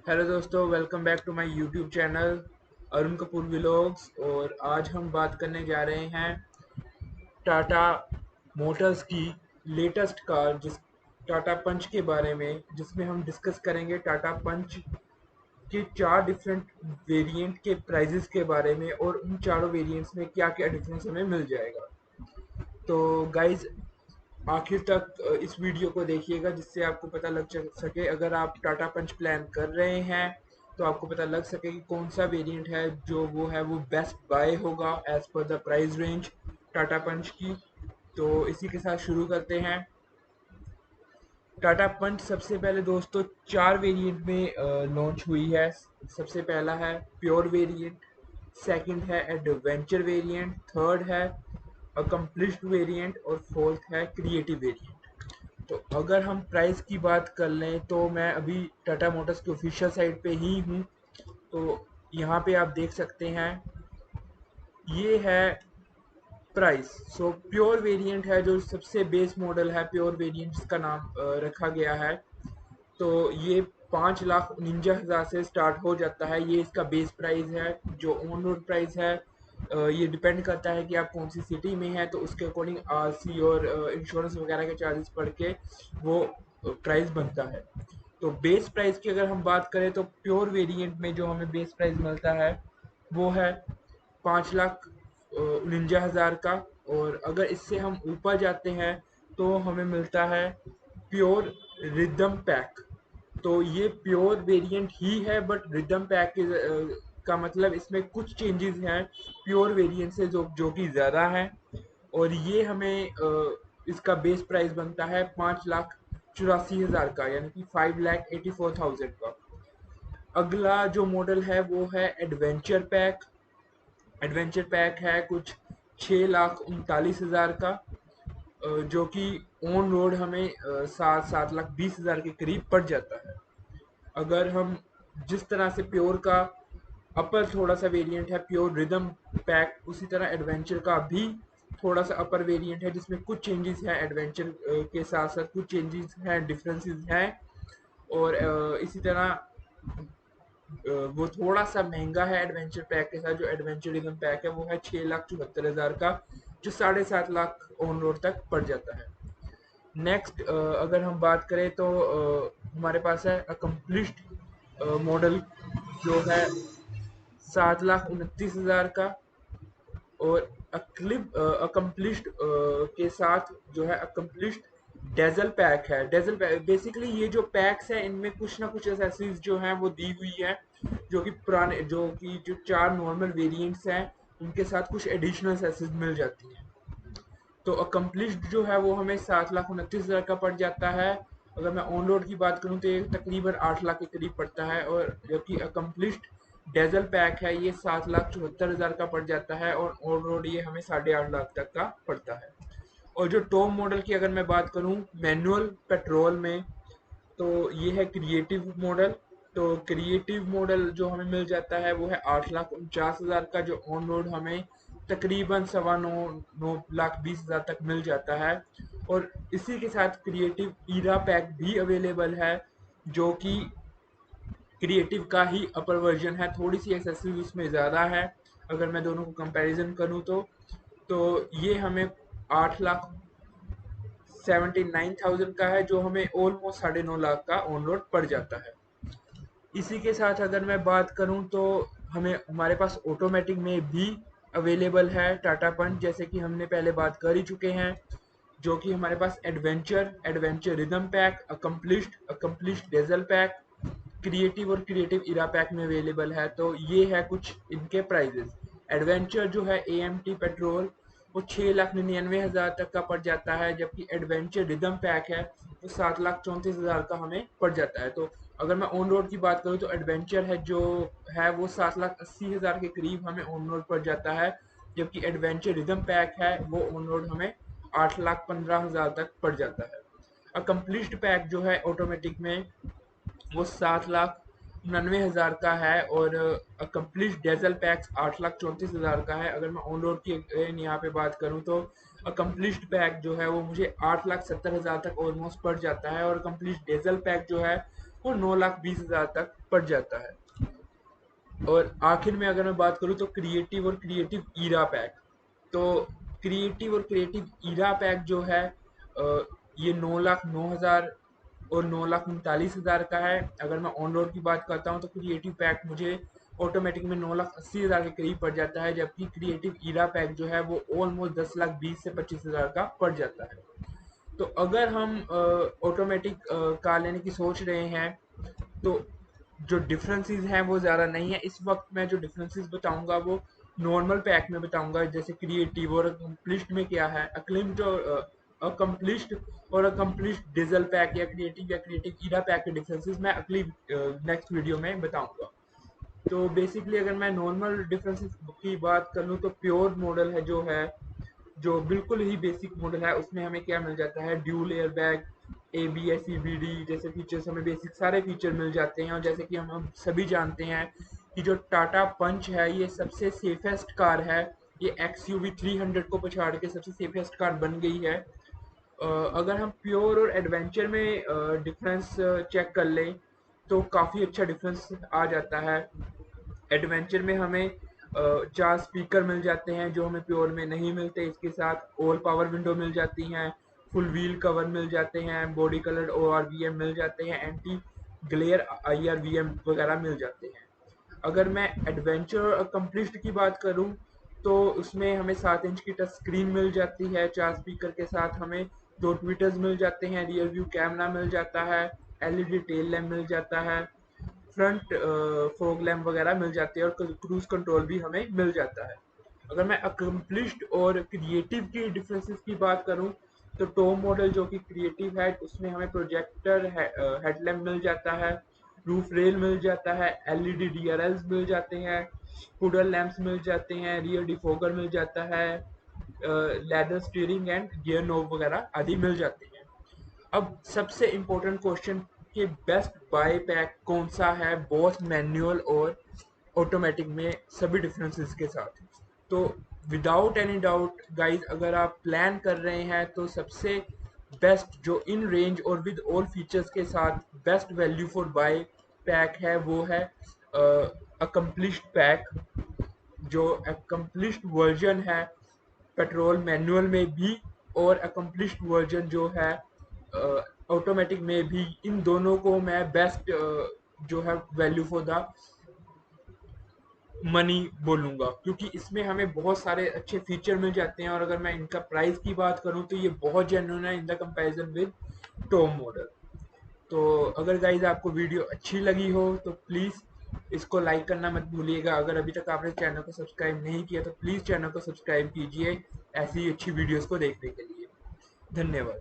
Hello दोस्तों, welcome back to my YouTube channel Arun Kapoor vlogs. और आज हम बात करने जा रहे हैं टाटा मोटर्स की लेटेस्ट कार जिस टाटा पंच के बारे में, जिसमें हम डिस्कस करेंगे टाटा पंच के चार डिफरेंट वेरिएंट के प्राइजेस के बारे में और उन चारों वेरिएंट्स में क्या क्या डिफरेंस हमें मिल जाएगा। तो गाइज, आखिर तक इस वीडियो को देखिएगा जिससे आपको पता लग सके। अगर आप टाटा पंच प्लान कर रहे हैं तो आपको पता लग सके कि कौन सा वेरिएंट है जो वो बेस्ट बाय होगा as per the price range Tata Punch की। तो इसी के साथ शुरू करते हैं। टाटा पंच सबसे पहले दोस्तों चार वेरिएंट में लॉन्च हुई है। सबसे पहला है प्योर वेरिएंट, सेकंड है एडवेंचर वेरिएंट, थर्ड है अकम्प्लिश्ड वेरिएंट और फोर्थ है क्रिएटिव वेरिएंट। तो अगर हम प्राइस की बात कर लें तो मैं अभी टाटा मोटर्स के ऑफिशियल साइट पे ही हूँ। तो यहाँ पे आप देख सकते हैं, ये है प्राइस। सो प्योर वेरिएंट है जो सबसे बेस मॉडल है, प्योर वेरिएंट जिसका नाम रखा गया है। तो ये 5,49,000 से स्टार्ट हो जाता है। ये इसका बेस प्राइस है। जो ऑन रोड प्राइस है, ये डिपेंड करता है कि आप कौन सी सिटी में हैं, तो उसके अकॉर्डिंग आरसी और इंश्योरेंस वगैरह के चार्जेस पड़ के वो प्राइस बनता है। तो बेस प्राइस की अगर हम बात करें तो प्योर वेरिएंट में जो हमें बेस प्राइस मिलता है वो है 5,49,000 का। और अगर इससे हम ऊपर जाते हैं तो हमें मिलता है प्योर रिदम पैक। तो ये प्योर वेरिएंट ही है, बट रिदम पैक का मतलब इसमें कुछ चेंजेस हैं प्योर वेरिएंट से जो कि ज़्यादा है। और ये हमें इसका बेस प्राइस बनता है 5,84,000 का, यानी कि 5,84,000 का। अगला जो मॉडल है वो है एडवेंचर पैक। एडवेंचर पैक है कुछ 6,39,000 का, जो कि ऑन रोड हमें 7,20,000 के करीब पड़ जाता है। अगर हम जिस तरह से प्योर का अपर थोड़ा सा वेरिएंट है प्योर रिदम पैक, उसी तरह एडवेंचर का भी थोड़ा सा अपर वेरिएंट है जिसमें कुछ चेंजेस हैं। एडवेंचर के साथ साथ कुछ चेंजेस हैं, डिफरेंसेस हैं। और इसी तरह वो थोड़ा सा महंगा है एडवेंचर पैक के साथ। जो एडवेंचर रिदम पैक है वो है 6,74,000 का, जो 7.5 लाख ऑन रोड तक पड़ जाता है। नेक्स्ट अगर हम बात करें तो हमारे पास है अकम्प्लिश्ड मॉडल, जो है 7,29,000 का। और अकम्प्लिश्ड के साथ जो है अकम्प्लिश्ड डेजल पैक है। डेजल पैक बेसिकली ये जो पैक्स है इनमें कुछ ना कुछ एसेसरीज जो हैं वो दी हुई है, जो चार नॉर्मल वेरिएंट्स हैं उनके साथ कुछ एडिशनल एसेसरीज मिल जाती हैं। तो अकम्प्लिश्ड जो है वो हमें 7,29,000 का पड़ जाता है। अगर मैं ऑन रोड की बात करूं तो ये तकरीबन 8 लाख के करीब पड़ता है। और जबकि अकम्प्लिश्ड डेजल पैक है ये 7,74,000 का पड़ जाता है, और ऑन रोड ये हमें 8.5 लाख तक का पड़ता है। और जो टॉप मॉडल की अगर मैं बात करूं मैनुअल पेट्रोल में, तो ये है क्रिएटिव मॉडल। तो क्रिएटिव मॉडल जो हमें मिल जाता है वो है 8,49,000 का, जो ऑन रोड हमें तकरीबन 9,20,000 तक मिल जाता है। और इसी के साथ क्रिएटिव ईरा पैक भी अवेलेबल है, जो कि क्रिएटिव का ही अपर वर्जन है। थोड़ी सी एक्सेसरीज उसमें ज़्यादा है अगर मैं दोनों को कंपैरिजन करूं तो ये हमें 8,79,000 का है, जो हमें ऑलमोस्ट 9.5 लाख का ऑन रोड पड़ जाता है। इसी के साथ अगर मैं बात करूं तो हमारे पास ऑटोमेटिक में भी अवेलेबल है टाटा पंच, जैसे कि हमने पहले बात कर ही चुके हैं। जो कि हमारे पास adventure rhythm pack, accomplished dazzle pack, creative और क्रिएटिव इरा पैक में अवेलेबल है। तो ये है कुछ इनके प्राइजेस। एडवेंचर जो है एएमटी पेट्रोल वो 6,99,000 तक का पड़ जाता है, जबकि एडवेंचर रिदम पैक है वो 7,34,000 का हमें पड़ जाता है। तो अगर मैं ऑन रोड की बात करूँ तो एडवेंचर है जो है वो 7,80,000 के करीब हमें ऑन रोड पड़ जाता है, जबकि एडवेंचर रिदम पैक है वो ऑन रोड हमें 8,15,000 तक पड़ जाता है। अकम्प्लिश्ड पैक जो है ऑटोमेटिक में वो 7,99,000 का है। और अकम्प्लिश डेजल पैक्स 8,34,000 का है। अगर मैं ऑन रोड की यहाँ पे बात करूँ तो अकम्प्लिश्ड पैक जो है वो मुझे 8,70,000 तक ऑलमोस्ट पड़ जाता है। और अकम्प्लिश डेजल पैक जो है और 9,20,000 तक पड़ जाता है। और आखिर में अगर मैं बात करूँ तो क्रिएटिव और क्रिएटिव ईरा पैक। तो क्रिएटिव और क्रिएटिव ईरा पैक जो है ये 9,09,000 और 9,39,000 का है। अगर मैं ऑन रोड की बात करता हूँ तो क्रिएटिव पैक मुझे ऑटोमेटिक में 9,80,000 के करीब पड़ जाता है, जबकि क्रिएटिव ईरा पैक जो है वो ऑलमोस्ट 10,20,000 से 25,000 का पड़ जाता है। तो अगर हम ऑटोमेटिक कार लेने की सोच रहे हैं तो जो डिफरेंसेस हैं वो ज़्यादा नहीं है। इस वक्त मैं जो डिफरेंसेस बताऊंगा वो नॉर्मल पैक में बताऊंगा, जैसे क्रिएटिव और अकम्पलिश्ड में क्या है, अक्लिम्ड और अकम्पलिश्ड और अकम्पलिश्ड डीजल पैक या क्रिएटिव ईरा पैक के डिफरेंसेस मैं अगली नेक्स्ट वीडियो में बताऊंगा। तो बेसिकली अगर मैं नॉर्मल डिफरेंसेस की बात कर लूँ तो प्योर मॉडल है जो बिल्कुल ही बेसिक मॉडल है, उसमें हमें क्या मिल जाता है, dual air bag, ABS EBD जैसे फीचर्स, हमें बेसिक सारे फीचर मिल जाते हैं। और जैसे कि हम सभी जानते हैं कि जो टाटा पंच है ये सबसे सेफेस्ट कार है, ये XUV 300 को पछाड़ के सबसे सेफेस्ट कार बन गई है। अगर हम प्योर और एडवेंचर में डिफरेंस चेक कर लें तो काफ़ी अच्छा डिफरेंस आ जाता है। एडवेंचर में हमें 4 स्पीकर मिल जाते हैं जो हमें प्योर में नहीं मिलते। इसके साथ ऑल पावर विंडो मिल जाती हैं, फुल व्हील कवर मिल जाते हैं, बॉडी कलर्ड ORVM मिल जाते हैं, एंटी ग्लेयर IRVM वगैरह मिल जाते हैं। अगर मैं एडवेंचर और अकम्पलिश्ड की बात करूं तो उसमें हमें 7 इंच की टच स्क्रीन मिल जाती है, 4 स्पीकर के साथ हमें 2 ट्विटर्स मिल जाते हैं, रियर व्यू कैमरा मिल जाता है, LED टेल लैम्प मिल जाता है, फ्रंट फॉग लैम्प वगैरह मिल जाते हैं और क्रूज कंट्रोल भी हमें मिल जाता है। अगर मैं अकम्पलिश्ड और क्रिएटिव की डिफरेंसेस की बात करूं तो टॉप मॉडल जो कि क्रिएटिव है उसमें हमें प्रोजेक्टर हेडलैम्प मिल जाता है, रूफ रेल मिल जाता है, LED DRLs मिल जाते हैं, हुडर लैंप्स मिल जाते हैं, रियर डिफोगर मिल जाता है, leather steering and gear knob वगैरह आदि मिल जाते हैं। अब सबसे इम्पोर्टेंट क्वेश्चन कि बेस्ट बाय पैक कौन सा है, बोथ मैनुअल और ऑटोमेटिक में सभी डिफरेंसेस के साथ। तो विदाउट एनी डाउट गाइस, अगर आप प्लान कर रहे हैं तो सबसे बेस्ट जो इन रेंज और विद ऑल फीचर्स के साथ best value for buy pack है वो है अकम्पलिश्ड पैक। जो अकम्पलिश्ड वर्जन है पेट्रोल मैनुअल में भी और अकम्पलिश्ड वर्जन जो है ऑटोमेटिक में भी, इन दोनों को मैं बेस्ट जो है वैल्यू फॉर द मनी बोलूँगा, क्योंकि इसमें हमें बहुत सारे अच्छे फीचर मिल जाते हैं। और अगर मैं इनका प्राइस की बात करूँ तो ये बहुत जेन्युइन है in the comparison with top model. तो अगर गाइज आपको वीडियो अच्छी लगी हो तो प्लीज़ इसको लाइक करना मत भूलिएगा। अगर अभी तक आपने चैनल को सब्सक्राइब नहीं किया तो प्लीज़ चैनल को सब्सक्राइब कीजिए ऐसी अच्छी वीडियोस को देखने के लिए। धन्यवाद।